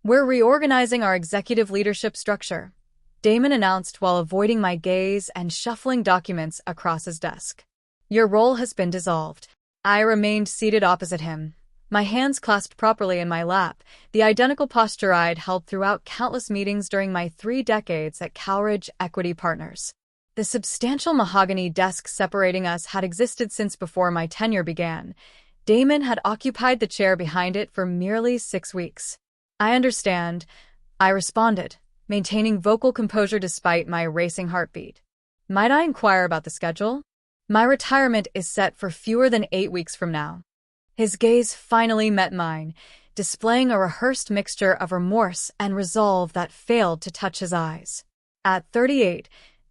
We're reorganizing our executive leadership structure, Damon announced while avoiding my gaze and shuffling documents across his desk. Your role has been dissolved. I remained seated opposite him, my hands clasped properly in my lap, the identical posture I'd held throughout countless meetings during my 3 decades at Cowridge Equity Partners. The substantial mahogany desk separating us had existed since before my tenure began. Damon had occupied the chair behind it for merely 6 weeks. I understand, I responded, maintaining vocal composure despite my racing heartbeat. Might I inquire about the schedule? My retirement is set for fewer than 8 weeks from now. His gaze finally met mine, displaying a rehearsed mixture of remorse and resolve that failed to touch his eyes. At 38,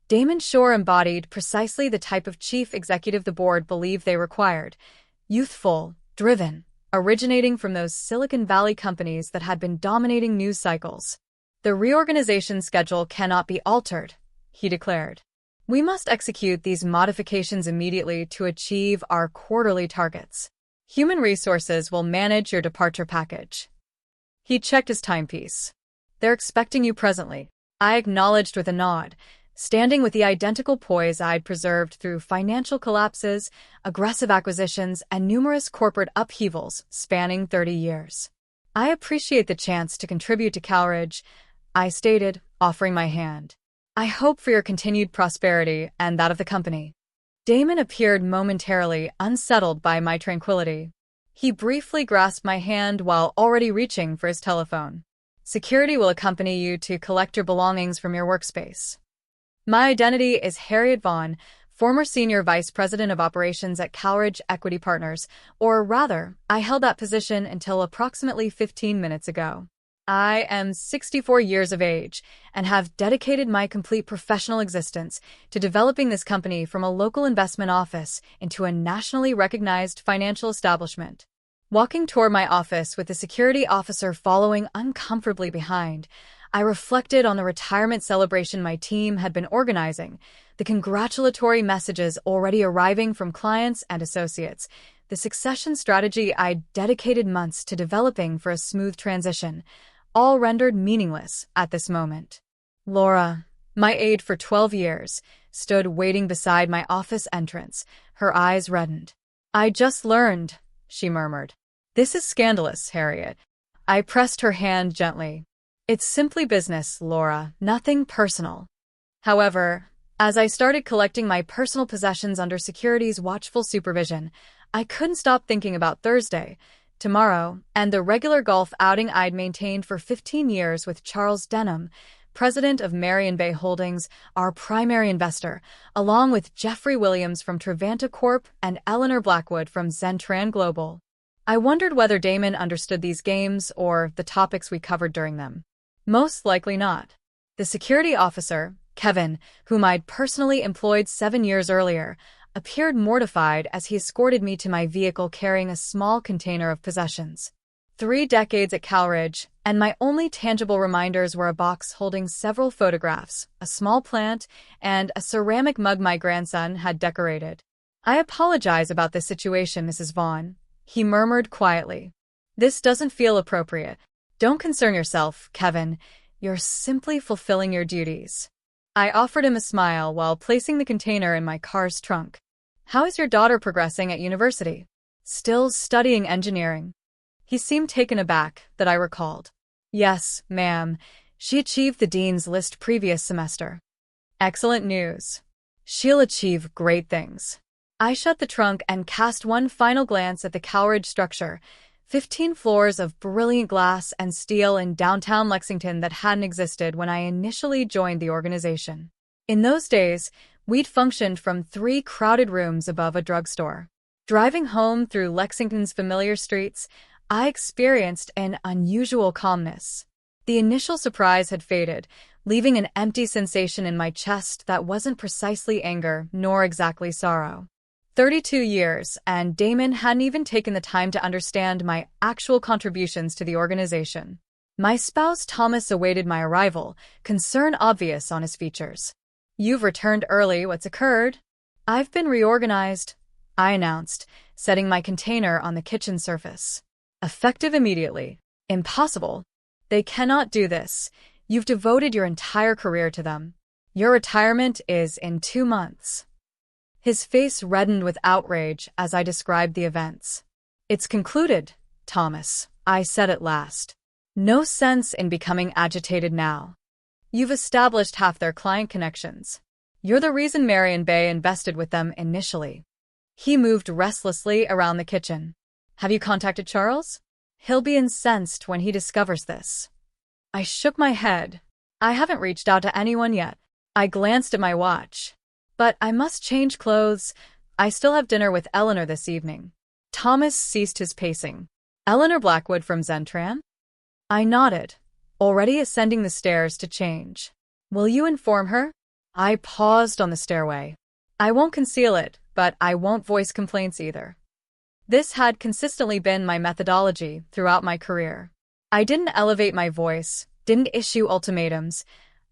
Damon Shore embodied precisely the type of chief executive the board believed they required. Youthful, driven, originating from those Silicon Valley companies that had been dominating news cycles. The reorganization schedule cannot be altered, he declared. We must execute these modifications immediately to achieve our quarterly targets. Human Resources will manage your departure package. He checked his timepiece. They're expecting you presently, I acknowledged with a nod, standing with the identical poise I'd preserved through financial collapses, aggressive acquisitions, and numerous corporate upheavals spanning 30 years. I appreciate the chance to contribute to Cowridge, I stated, offering my hand. I hope for your continued prosperity and that of the company. Damon appeared momentarily unsettled by my tranquility. He briefly grasped my hand while already reaching for his telephone. Security will accompany you to collect your belongings from your workspace. My identity is Harriet Vaughn, former Senior Vice President of Operations at Cowridge Equity Partners, or rather, I held that position until approximately 15 minutes ago. I am 64 years of age and have dedicated my complete professional existence to developing this company from a local investment office into a nationally recognized financial establishment. Walking toward my office with the security officer following uncomfortably behind, I reflected on the retirement celebration my team had been organizing, the congratulatory messages already arriving from clients and associates, the succession strategy I'd dedicated months to developing for a smooth transition, all rendered meaningless at this moment. Laura, my aide for 12 years, stood waiting beside my office entrance, her eyes reddened. I just learned, she murmured. This is scandalous, Harriet. I pressed her hand gently. It's simply business, Laura, nothing personal. However, as I started collecting my personal possessions under security's watchful supervision, I couldn't stop thinking about Thursday, tomorrow, and the regular golf outing I'd maintained for 15 years with Charles Denham, president of Marion Bay Holdings, our primary investor, along with Jeffrey Williams from Trevanta Corp. And Eleanor Blackwood from Zentran Global. I wondered whether Damon understood these games or the topics we covered during them. Most likely not. The security officer, Kevin, whom I'd personally employed 7 years earlier, appeared mortified as he escorted me to my vehicle carrying a small container of possessions. 3 decades at Cowridge, and my only tangible reminders were a box holding several photographs, a small plant, and a ceramic mug my grandson had decorated. I apologize about this situation, Mrs. Vaughn, he murmured quietly. This doesn't feel appropriate. Don't concern yourself, Kevin. You're simply fulfilling your duties. I offered him a smile while placing the container in my car's trunk. How is your daughter progressing at university? Still studying engineering. He seemed taken aback, that I recalled. Yes, ma'am. She achieved the dean's list previous semester. Excellent news. She'll achieve great things. I shut the trunk and cast one final glance at the Cowridge structure, 15 floors of brilliant glass and steel in downtown Lexington that hadn't existed when I initially joined the organization. In those days, we'd functioned from 3 crowded rooms above a drugstore. Driving home through Lexington's familiar streets, I experienced an unusual calmness. The initial surprise had faded, leaving an empty sensation in my chest that wasn't precisely anger nor exactly sorrow. 32 years, and Damon hadn't even taken the time to understand my actual contributions to the organization. My spouse Thomas awaited my arrival, concern obvious on his features. You've returned early, what's occurred? I've been reorganized, I announced, setting my container on the kitchen surface. Effective immediately. Impossible. They cannot do this. You've devoted your entire career to them. Your retirement is in 2 months. His face reddened with outrage as I described the events. It's concluded, Thomas, I said at last. No sense in becoming agitated now. You've established half their client connections. You're the reason Marion Bay invested with them initially. He moved restlessly around the kitchen. Have you contacted Charles? He'll be incensed when he discovers this. I shook my head. I haven't reached out to anyone yet. I glanced at my watch. But I must change clothes. I still have dinner with Eleanor this evening. Thomas ceased his pacing. Eleanor Blackwood from Zentran? I nodded, already ascending the stairs to change. Will you inform her? I paused on the stairway. I won't conceal it, but I won't voice complaints either. This had consistently been my methodology throughout my career. I didn't elevate my voice, didn't issue ultimatums.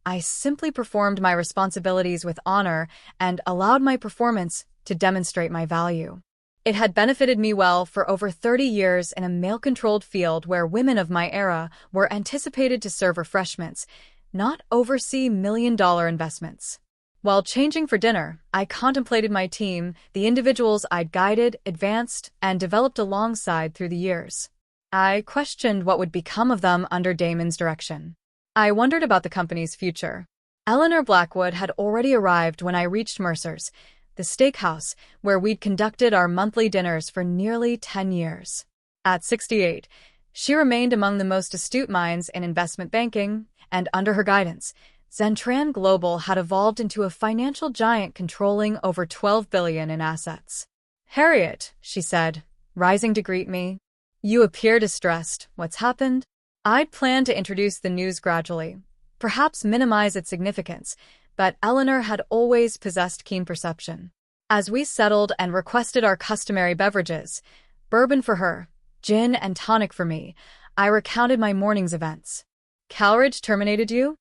I simply performed my responsibilities with honor and allowed my performance to demonstrate my value. It had benefited me well for over 30 years in a male-controlled field where women of my era were anticipated to serve refreshments, not oversee million-dollar investments. While changing for dinner, I contemplated my team, the individuals I'd guided, advanced, and developed alongside through the years. I questioned what would become of them under Damon's direction. I wondered about the company's future. Eleanor Blackwood had already arrived when I reached Mercer's, the steakhouse where we'd conducted our monthly dinners for nearly 10 years. At 68, she remained among the most astute minds in investment banking, and under her guidance, Zentran Global had evolved into a financial giant controlling over $12 billion in assets. Harriet, she said, rising to greet me. You appear distressed. What's happened? I'd planned to introduce the news gradually, perhaps minimize its significance, but Eleanor had always possessed keen perception. As we settled and requested our customary beverages, bourbon for her, gin and tonic for me, I recounted my morning's events. Cowridge terminated you?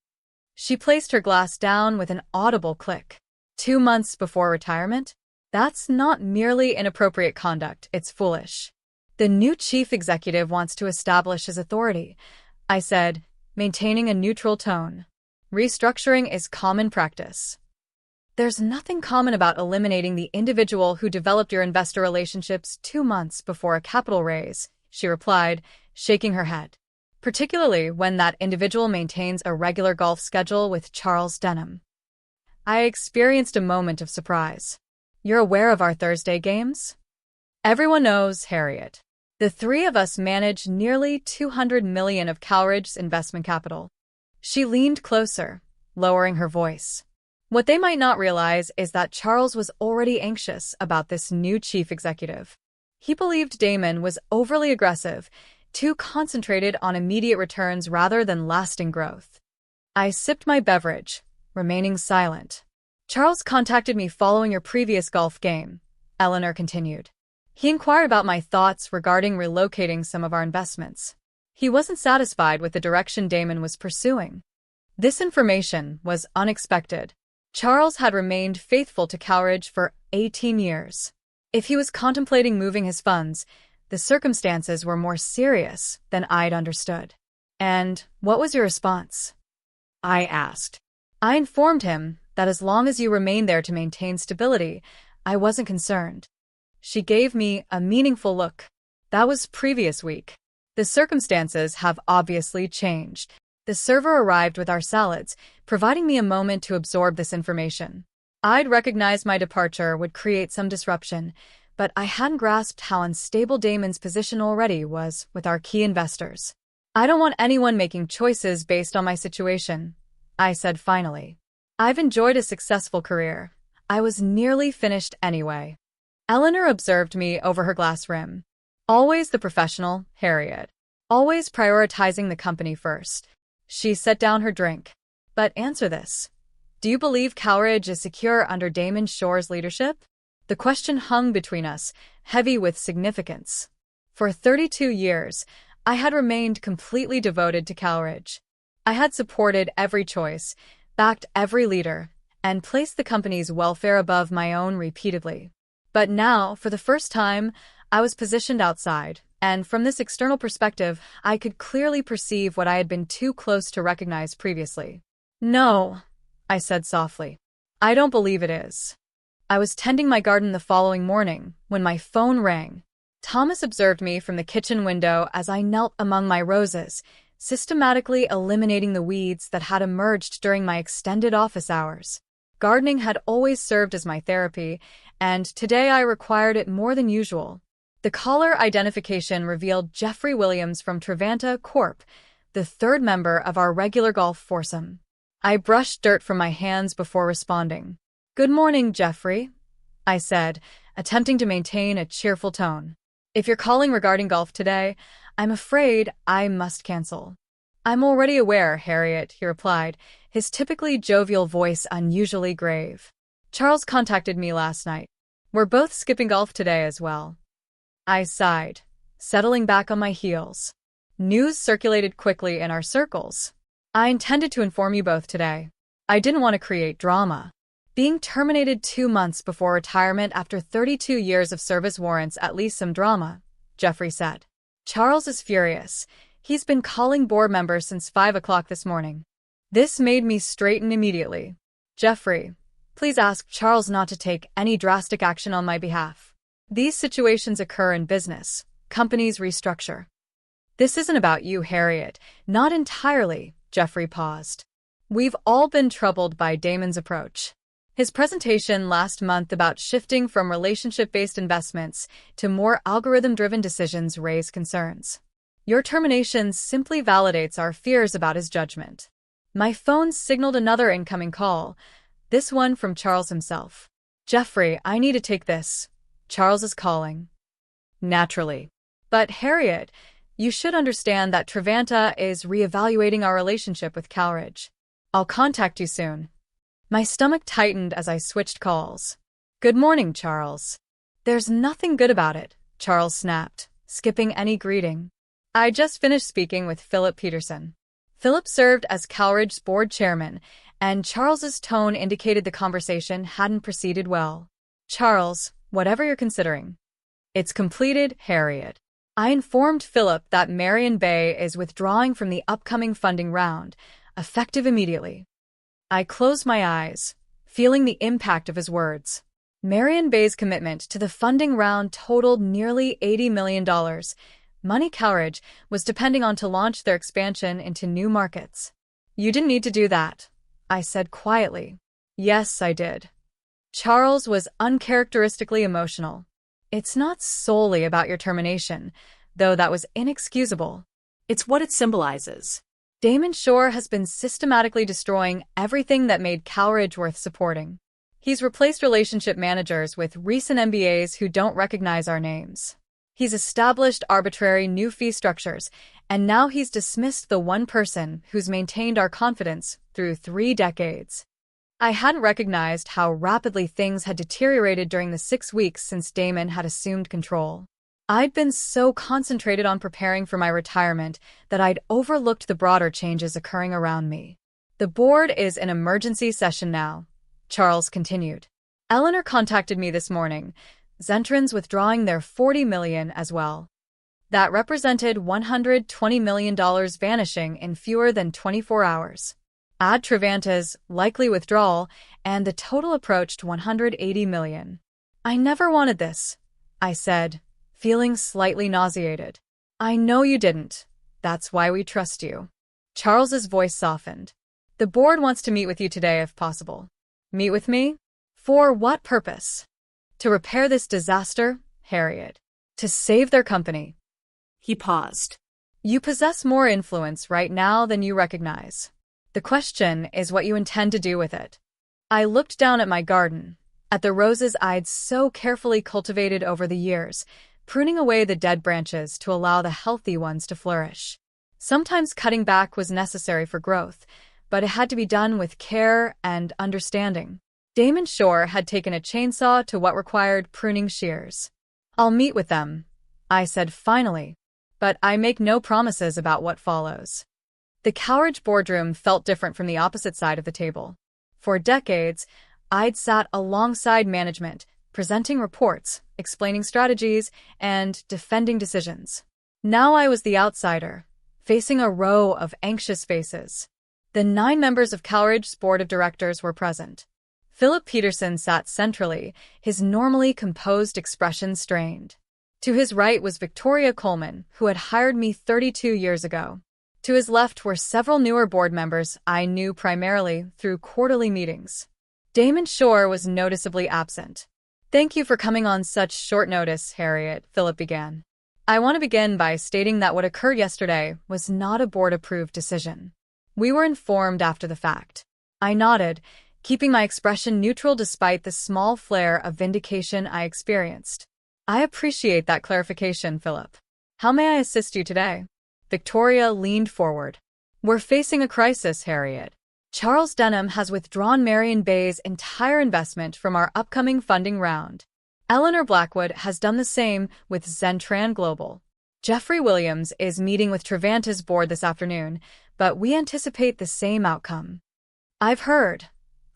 She placed her glass down with an audible click. 2 months before retirement? That's not merely inappropriate conduct, it's foolish. The new chief executive wants to establish his authority, I said, maintaining a neutral tone. Restructuring is common practice. There's nothing common about eliminating the individual who developed your investor relationships 2 months before a capital raise, she replied, shaking her head. Particularly when that individual maintains a regular golf schedule with Charles Denham. I experienced a moment of surprise. You're aware of our Thursday games? Everyone knows, Harriet. The three of us manage nearly $200 million of Cowridge's investment capital. She leaned closer, lowering her voice. What they might not realize is that Charles was already anxious about this new chief executive. He believed Damon was overly aggressive, too concentrated on immediate returns rather than lasting growth. I sipped my beverage, remaining silent. Charles contacted me following your previous golf game, Eleanor continued. He inquired about my thoughts regarding relocating some of our investments. He wasn't satisfied with the direction Damon was pursuing. This information was unexpected. Charles had remained faithful to Cowridge for 18 years. If he was contemplating moving his funds, the circumstances were more serious than I'd understood. And what was your response? I asked. I informed him that as long as you remained there to maintain stability, I wasn't concerned. She gave me a meaningful look. That was previous week. The circumstances have obviously changed. The server arrived with our salads, providing me a moment to absorb this information. I'd recognized my departure would create some disruption, but I hadn't grasped how unstable Damon's position already was with our key investors. I don't want anyone making choices based on my situation, I said finally. I've enjoyed a successful career. I was nearly finished anyway. Eleanor observed me over her glass rim. Always the professional, Harriet. Always prioritizing the company first. She set down her drink. But answer this. Do you believe Cowridge is secure under Damon Shore's leadership? The question hung between us, heavy with significance. For 32 years, I had remained completely devoted to Cowridge. I had supported every choice, backed every leader, and placed the company's welfare above my own repeatedly. But now, for the first time, I was positioned outside, and from this external perspective, I could clearly perceive what I had been too close to recognize previously. "No," I said softly. "I don't believe it is." I was tending my garden the following morning when my phone rang. Thomas observed me from the kitchen window as I knelt among my roses, systematically eliminating the weeds that had emerged during my extended office hours. Gardening had always served as my therapy, and today I required it more than usual. The caller identification revealed Jeffrey Williams from Trevanta Corp., the third member of our regular golf foursome. I brushed dirt from my hands before responding. "Good morning, Jeffrey," I said, attempting to maintain a cheerful tone. "If you're calling regarding golf today, I'm afraid I must cancel." "I'm already aware, Harriet," he replied, his typically jovial voice unusually grave. "Charles contacted me last night. We're both skipping golf today as well." I sighed, settling back on my heels. News circulated quickly in our circles. "I intended to inform you both today. I didn't want to create drama." Being terminated 2 months before retirement after 32 years of service warrants at least some drama, Jeffrey said. "Charles is furious. He's been calling board members since 5 o'clock this morning." This made me straighten immediately. "Jeffrey, please ask Charles not to take any drastic action on my behalf. These situations occur in business. Companies restructure." "This isn't about you, Harriet." "Not entirely," Jeffrey paused. "We've all been troubled by Damon's approach. His presentation last month about shifting from relationship-based investments to more algorithm-driven decisions raised concerns. Your termination simply validates our fears about his judgment." My phone signaled another incoming call, this one from Charles himself. "Jeffrey, I need to take this. Charles is calling." "Naturally. But Harriet, you should understand that Trevanta is reevaluating our relationship with Calridge. I'll contact you soon." My stomach tightened as I switched calls. "Good morning, Charles." "There's nothing good about it," Charles snapped, skipping any greeting. "I just finished speaking with Philip Peterson." Philip served as Calridge's board chairman, and Charles's tone indicated the conversation hadn't proceeded well. "Charles, whatever you're considering, it's completed, Harriet." I informed Philip that Marion Bay is withdrawing from the upcoming funding round, effective immediately. I closed my eyes, feeling the impact of his words. Marion Bay's commitment to the funding round totaled nearly $80 million. Money Calridge was depending on to launch their expansion into new markets. "You didn't need to do that," I said quietly. "Yes, I did." Charles was uncharacteristically emotional. "It's not solely about your termination, though that was inexcusable. It's what it symbolizes. Damon Shore has been systematically destroying everything that made Calridge worth supporting. He's replaced relationship managers with recent MBAs who don't recognize our names. He's established arbitrary new fee structures, and now he's dismissed the one person who's maintained our confidence through 3 decades. I hadn't recognized how rapidly things had deteriorated during the 6 weeks since Damon had assumed control. I'd been so concentrated on preparing for my retirement that I'd overlooked the broader changes occurring around me. "The board is in emergency session now," Charles continued. "Eleanor contacted me this morning. Zentrons withdrawing their $40 million as well. That represented $120 million vanishing in fewer than 24 hours. Add Trevanta's likely withdrawal, and the total approached $180 million. I never wanted this," I said, feeling slightly nauseated. "I know you didn't. That's why we trust you." Charles's voice softened. "The board wants to meet with you today if possible." "Meet with me? For what purpose?" "To repair this disaster, Harriet. To save their company." He paused. "You possess more influence right now than you recognize. The question is what you intend to do with it." I looked down at my garden, at the roses I'd so carefully cultivated over the years, pruning away the dead branches to allow the healthy ones to flourish. Sometimes cutting back was necessary for growth, but it had to be done with care and understanding. Damon Shore had taken a chainsaw to what required pruning shears. "I'll meet with them," I said finally, "but I make no promises about what follows." The Calridge boardroom felt different from the opposite side of the table. For decades, I'd sat alongside management, presenting reports, explaining strategies, and defending decisions. Now I was the outsider, facing a row of anxious faces. The 9 members of Cowridge's board of directors were present. Philip Peterson sat centrally, his normally composed expression strained. To his right was Victoria Coleman, who had hired me 32 years ago. To his left were several newer board members I knew primarily through quarterly meetings. Damon Shore was noticeably absent. "Thank you for coming on such short notice, Harriet," Philip began. "I want to begin by stating that what occurred yesterday was not a board-approved decision. We were informed after the fact." I nodded, keeping my expression neutral despite the small flare of vindication I experienced. "I appreciate that clarification, Philip. How may I assist you today?" Victoria leaned forward. "We're facing a crisis, Harriet. Charles Denham has withdrawn Marion Bay's entire investment from our upcoming funding round. Eleanor Blackwood has done the same with Zentran Global. Jeffrey Williams is meeting with Trevanta's board this afternoon, but we anticipate the same outcome." "I've heard,"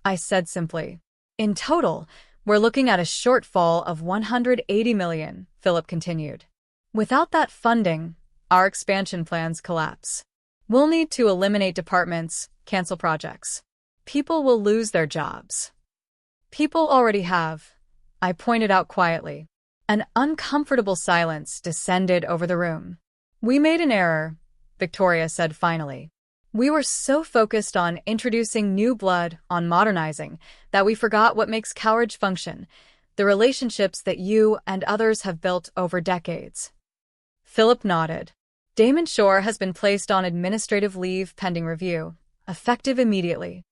I said simply. "In total, we're looking at a shortfall of $180 million, Philip continued. "Without that funding, our expansion plans collapse. We'll need to eliminate departments, cancel projects. People will lose their jobs." "People already have," I pointed out quietly. An uncomfortable silence descended over the room. "We made an error," Victoria said finally. "We were so focused on introducing new blood, on modernizing, that we forgot what makes Cowridge function, the relationships that you and others have built over decades." Philip nodded. "Damon Shore has been placed on administrative leave pending review, effective immediately."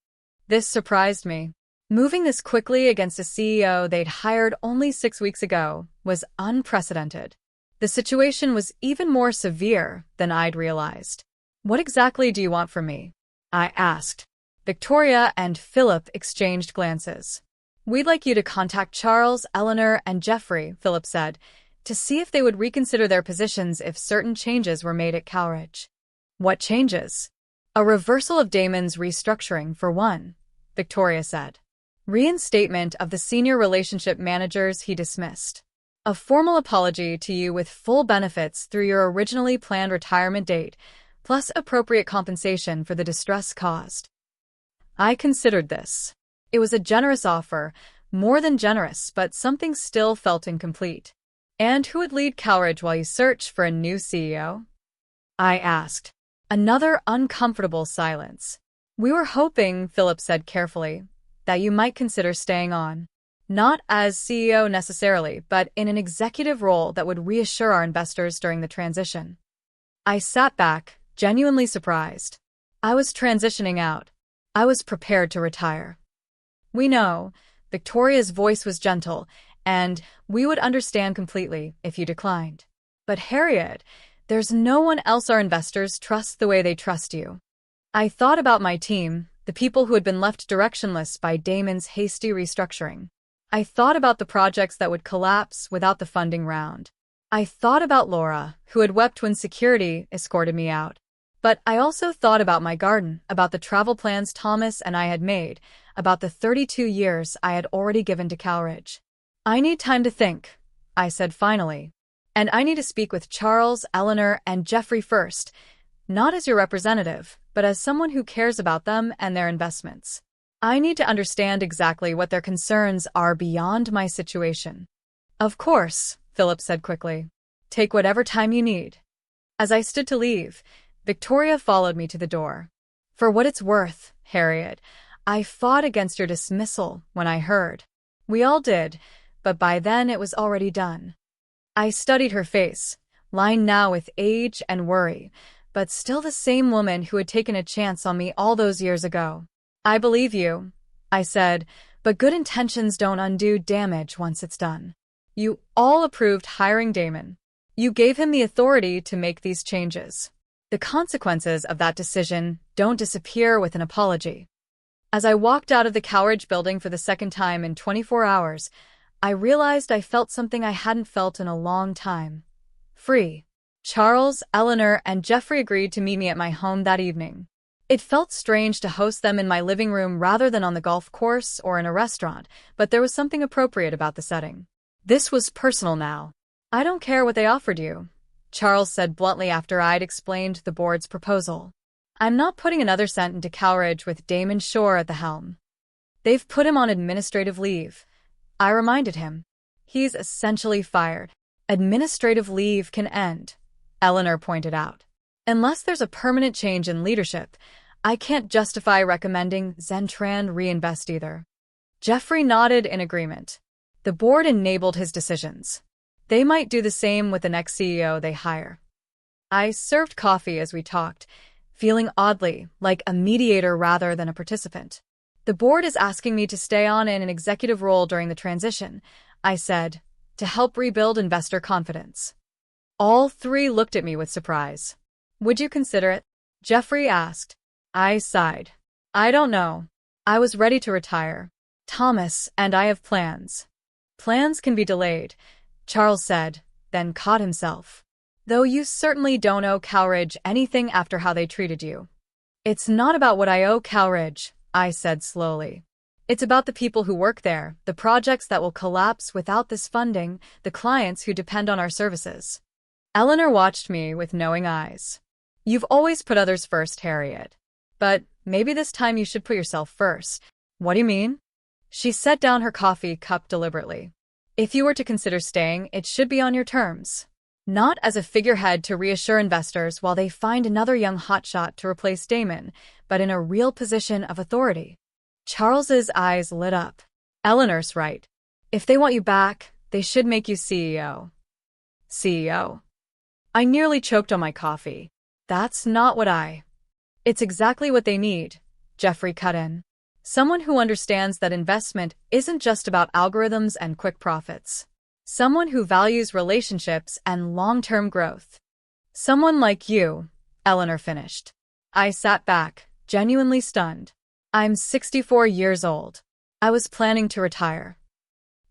This surprised me. Moving this quickly against a CEO they'd hired only 6 weeks ago was unprecedented. The situation was even more severe than I'd realized. "What exactly do you want from me?" I asked. Victoria and Philip exchanged glances. "We'd like you to contact Charles, Eleanor, and Jeffrey," Philip said, "to see if they would reconsider their positions if certain changes were made at Cowridge." "What changes?" "A reversal of Damon's restructuring, for one," Victoria said. "Reinstatement of the senior relationship managers he dismissed. A formal apology to you with full benefits through your originally planned retirement date, plus appropriate compensation for the distress caused." I considered this. It was a generous offer, more than generous, but something still felt incomplete. "And who would lead Cowridge while you search for a new CEO?" I asked. Another uncomfortable silence. "We were hoping," Philip said carefully, "that you might consider staying on. Not as CEO necessarily, but in an executive role that would reassure our investors during the transition." I sat back, genuinely surprised. I was transitioning out. I was prepared to retire. "We know," Victoria's voice was gentle, "and we would understand completely if you declined. But Harriet, there's no one else our investors trust the way they trust you." I thought about my team, the people who had been left directionless by Damon's hasty restructuring. I thought about the projects that would collapse without the funding round. I thought about Laura, who had wept when security escorted me out. But I also thought about my garden, about the travel plans Thomas and I had made, about the 32 years I had already given to Cowridge. "I need time to think," I said finally. "And I need to speak with Charles, Eleanor, and Jeffrey first, not as your representative, but as someone who cares about them and their investments. I need to understand exactly what their concerns are beyond my situation." "Of course," Philip said quickly. "Take whatever time you need." As I stood to leave, Victoria followed me to the door. "For what it's worth, Harriet, I fought against your dismissal when I heard. We all did, but by then it was already done." I studied her face, lined now with age and worry, but still the same woman who had taken a chance on me all those years ago. "I believe you," I said, "but good intentions don't undo damage once it's done. You all approved hiring Damon. You gave him the authority to make these changes. The consequences of that decision don't disappear with an apology." As I walked out of the Cowridge building for the second time in 24 hours, I realized I felt something I hadn't felt in a long time. Free. Charles, Eleanor, and Jeffrey agreed to meet me at my home that evening. It felt strange to host them in my living room rather than on the golf course or in a restaurant, but there was something appropriate about the setting. This was personal now. "I don't care what they offered you," Charles said bluntly after I'd explained the board's proposal. "I'm not putting another cent into Cowridge with Damon Shore at the helm." "They've put him on administrative leave," I reminded him. "He's essentially fired." "Administrative leave can end," Eleanor pointed out. "Unless there's a permanent change in leadership, I can't justify recommending Zentran reinvest either." Jeffrey nodded in agreement. The board enabled his decisions. They might do the same with the next CEO they hire. I served coffee as we talked, feeling oddly like a mediator rather than a participant. "The board is asking me to stay on in an executive role during the transition," I said, "to help rebuild investor confidence." All three looked at me with surprise. "Would you consider it?" Jeffrey asked. I sighed. "I don't know. I was ready to retire. Thomas and I have plans." "Plans can be delayed," Charles said, then caught himself. "Though you certainly don't owe Cowridge anything after how they treated you." "It's not about what I owe Cowridge," I said slowly. "It's about the people who work there, the projects that will collapse without this funding, the clients who depend on our services." Eleanor watched me with knowing eyes. "You've always put others first, Harriet. But maybe this time you should put yourself first." "What do you mean?" She set down her coffee cup deliberately. "If you were to consider staying, it should be on your terms. Not as a figurehead to reassure investors while they find another young hotshot to replace Damon, but in a real position of authority." Charles's eyes lit up. "Eleanor's right. If they want you back, they should make you CEO." "CEO?" I nearly choked on my coffee. "That's not what I—" "It's exactly what they need," Jeffrey cut in. "Someone who understands that investment isn't just about algorithms and quick profits. Someone who values relationships and long-term growth." "Someone like you," Eleanor finished. I sat back, genuinely stunned. "I'm 64 years old. I was planning to retire."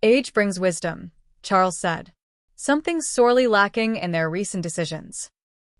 "Age brings wisdom," Charles said. "Something sorely lacking in their recent decisions."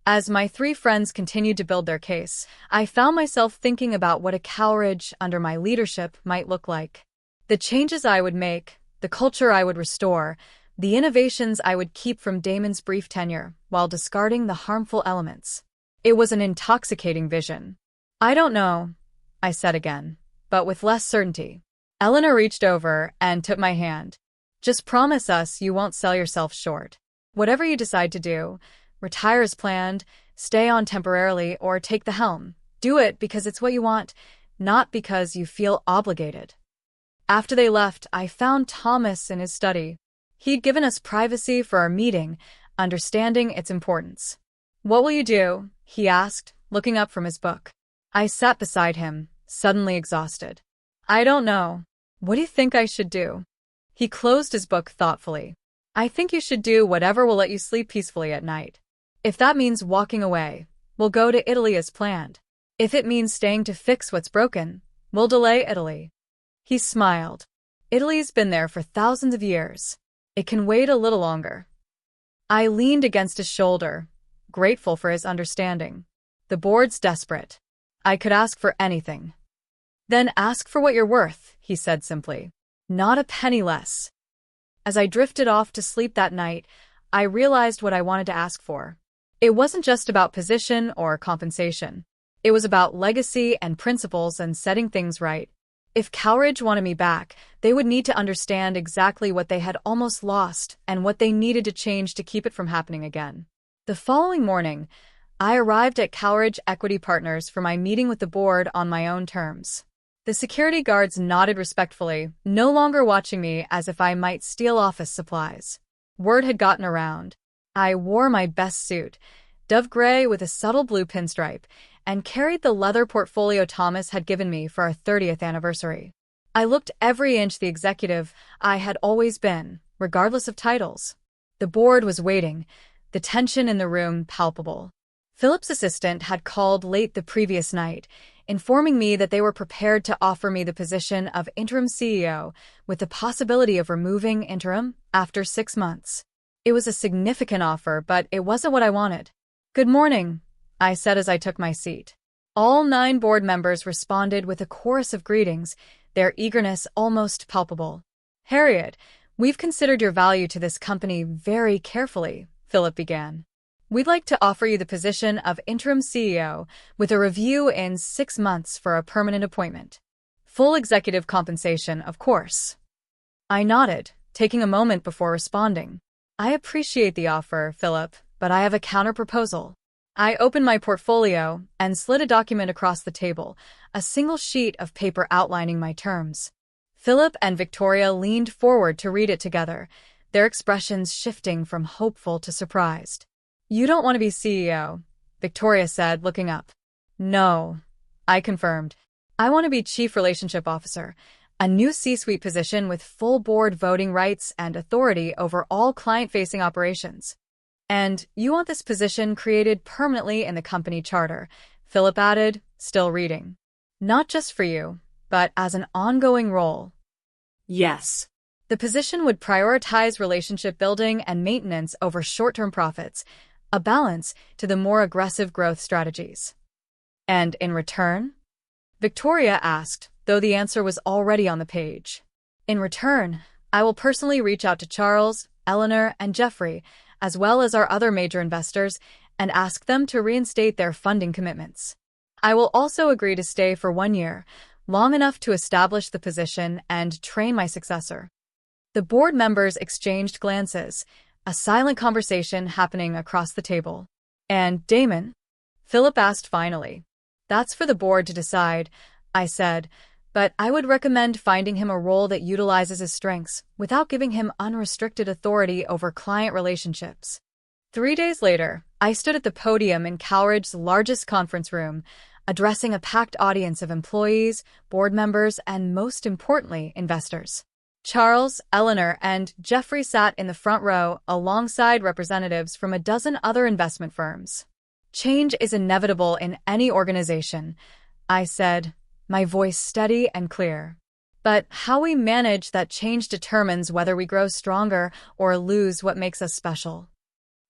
As my three friends continued to build their case, I found myself thinking about what a Cowridge under my leadership might look like. The changes I would make, the culture I would restore, the innovations I would keep from Damon's brief tenure, while discarding the harmful elements. It was an intoxicating vision. "I don't know," I said again, but with less certainty. Eleanor reached over and took my hand. "Just promise us you won't sell yourself short. Whatever you decide to do, retire as planned, stay on temporarily, or take the helm, do it because it's what you want, not because you feel obligated." After they left, I found Thomas in his study. He'd given us privacy for our meeting, understanding its importance. "What will you do?" he asked, looking up from his book. I sat beside him, suddenly exhausted. "I don't know. What do you think I should do?" He closed his book thoughtfully. "I think you should do whatever will let you sleep peacefully at night. If that means walking away, we'll go to Italy as planned. If it means staying to fix what's broken, we'll delay Italy." He smiled. "Italy's been there for thousands of years. It can wait a little longer." I leaned against his shoulder, grateful for his understanding. "The board's desperate. I could ask for anything." "Then ask for what you're worth," he said simply. "Not a penny less." As I drifted off to sleep that night, I realized what I wanted to ask for. It wasn't just about position or compensation. It was about legacy and principles and setting things right. If Cowridge wanted me back, they would need to understand exactly what they had almost lost and what they needed to change to keep it from happening again. The following morning, I arrived at Cowridge Equity Partners for my meeting with the board on my own terms. The security guards nodded respectfully, no longer watching me as if I might steal office supplies. Word had gotten around. I wore my best suit, dove gray with a subtle blue pinstripe, and carried the leather portfolio Thomas had given me for our 30th anniversary. I looked every inch the executive I had always been, regardless of titles. The board was waiting, the tension in the room palpable. Philip's assistant had called late the previous night, informing me that they were prepared to offer me the position of interim CEO, with the possibility of removing interim after 6 months. It was a significant offer, but it wasn't what I wanted. "Good morning," I said as I took my seat. All 9 board members responded with a chorus of greetings, their eagerness almost palpable. Harriet, we've considered your value to this company very carefully, Philip began. We'd like to offer you the position of interim CEO with a review in 6 months for a permanent appointment. Full executive compensation, of course. I nodded, taking a moment before responding. I appreciate the offer, Philip, but I have a counter-proposal. I opened my portfolio and slid a document across the table, a single sheet of paper outlining my terms. Philip and Victoria leaned forward to read it together, their expressions shifting from hopeful to surprised. You don't want to be CEO, Victoria said, looking up. No, I confirmed. I want to be Chief Relationship Officer, a new C-suite position with full board voting rights and authority over all client-facing operations. And you want this position created permanently in the company charter, Philip added, still reading. Not just for you, but as an ongoing role. Yes. The position would prioritize relationship building and maintenance over short-term profits, a balance to the more aggressive growth strategies. And in return? Victoria asked, though the answer was already on the page. In return, I will personally reach out to Charles, Eleanor, and Jeffrey, as well as our other major investors, and ask them to reinstate their funding commitments. I will also agree to stay for 1 year, long enough to establish the position and train my successor. The board members exchanged glances, a silent conversation happening across the table. And Damon? Philip asked finally. That's for the board to decide, I said, but I would recommend finding him a role that utilizes his strengths without giving him unrestricted authority over client relationships. 3 days later, I stood at the podium in Cowridge's largest conference room, addressing a packed audience of employees, board members, and most importantly, investors. Charles, Eleanor, and Jeffrey sat in the front row alongside representatives from a dozen other investment firms. Change is inevitable in any organization, I said, my voice steady and clear. But how we manage that change determines whether we grow stronger or lose what makes us special.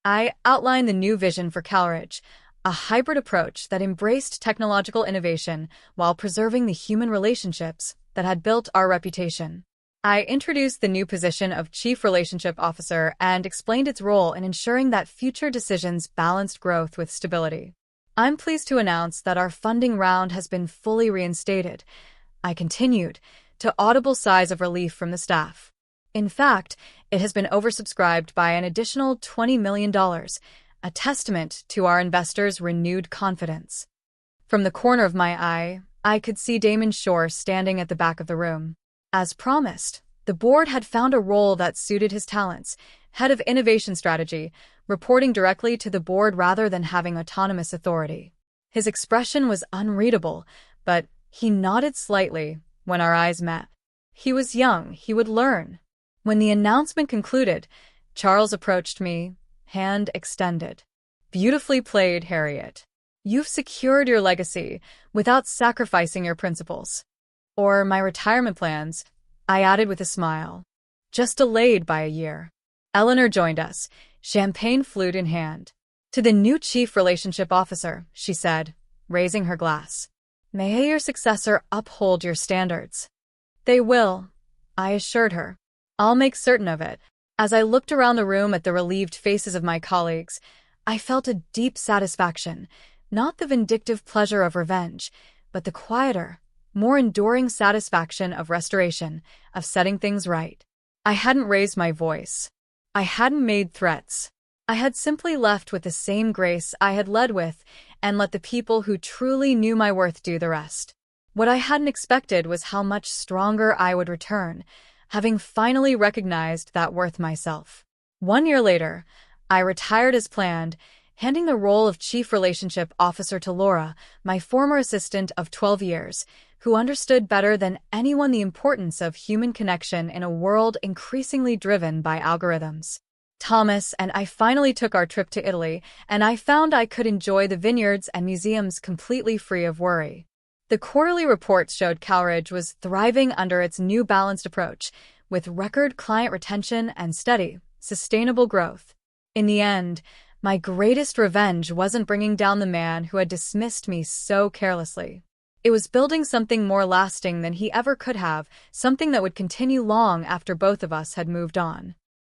I outlined the new vision for Cowridge, a hybrid approach that embraced technological innovation while preserving the human relationships that had built our reputation. I introduced the new position of Chief Relationship Officer and explained its role in ensuring that future decisions balanced growth with stability. I'm pleased to announce that our funding round has been fully reinstated, I continued, to audible sighs of relief from the staff. In fact, it has been oversubscribed by an additional $20 million, a testament to our investors' renewed confidence. From the corner of my eye, I could see Damon Shore standing at the back of the room. As promised, the board had found a role that suited his talents, head of innovation strategy, reporting directly to the board rather than having autonomous authority. His expression was unreadable, but he nodded slightly when our eyes met. He was young, he would learn. When the announcement concluded, Charles approached me, hand extended. Beautifully played, Harriet. You've secured your legacy without sacrificing your principles. Or my retirement plans, I added with a smile. Just delayed by a year. Eleanor joined us, champagne flute in hand. To the new Chief Relationship Officer, she said, raising her glass. May your successor uphold your standards. They will, I assured her. I'll make certain of it. As I looked around the room at the relieved faces of my colleagues, I felt a deep satisfaction, not the vindictive pleasure of revenge, but the quieter, more enduring satisfaction of restoration, of setting things right. I hadn't raised my voice. I hadn't made threats. I had simply left with the same grace I had led with and let the people who truly knew my worth do the rest. What I hadn't expected was how much stronger I would return, having finally recognized that worth myself. 1 year later, I retired as planned, handing the role of Chief Relationship Officer to Laura, my former assistant of 12 years, who understood better than anyone the importance of human connection in a world increasingly driven by algorithms. Thomas and I finally took our trip to Italy, and I found I could enjoy the vineyards and museums completely free of worry. The quarterly reports showed Cowridge was thriving under its new balanced approach, with record client retention and steady, sustainable growth. In the end, My greatest revenge wasn't bringing down the man who had dismissed me so carelessly. It was building something more lasting than he ever could have, something that would continue long after both of us had moved on.